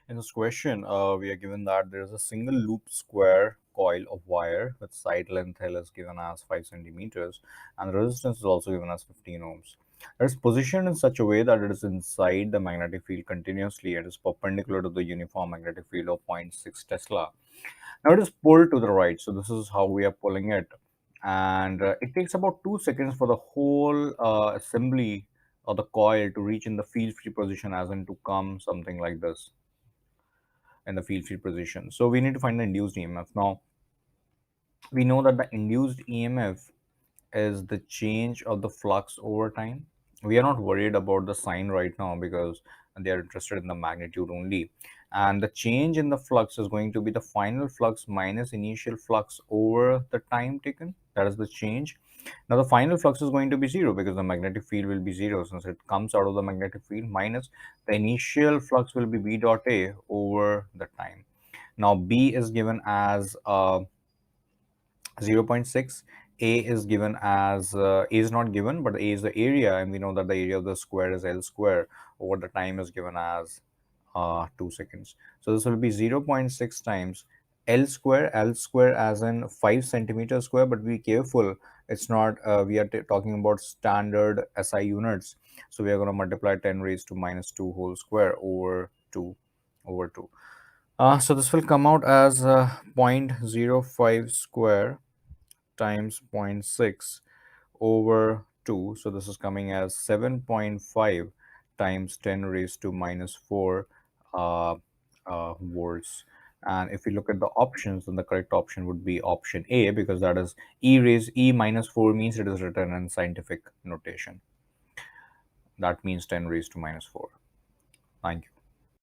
In this question, we are given that there is a single loop square coil of wire with side length L is given as 5 centimeters and the resistance is also given as 15 ohms. It is positioned in such a way that it is inside the magnetic field continuously and is perpendicular to the uniform magnetic field of zero point 0.6 Tesla. Now it is pulled to the right, so this is how we are pulling it, and it takes about 2 seconds for the whole assembly of the coil to reach in the field free position, as in to come something like this in the field free position. So we need to find the induced EMF. Now we know that the induced EMF is the change of the flux over time. We are not worried about the sign right now because they are interested in the magnitude only. And the change in the flux is going to be the final flux minus initial flux over the time taken. That is the change. Now the final flux is going to be zero because the magnetic field will be zero since it comes out of the magnetic field, minus the initial flux will be B dot A over the time. Now B is given as 0.6. A is given as A is not given, but A is the area, and we know that the area of the square is L square. Over the time is given as 2 seconds. So this will be 0.6 times L square as in 5 centimeter square, but be careful, it's not, we are talking about standard SI units. So we are going to multiply 10 raised to minus 2 whole square over 2 over 2. So this will come out as zero point 0.05 square times zero point 0.6 over 2. So this is coming as 7.5 times 10 raised to minus 4 uh, volts. And if we look at the options, then the correct option would be option A, because that is E minus 4 means it is written in scientific notation. That means 10 raised to minus 4. Thank you.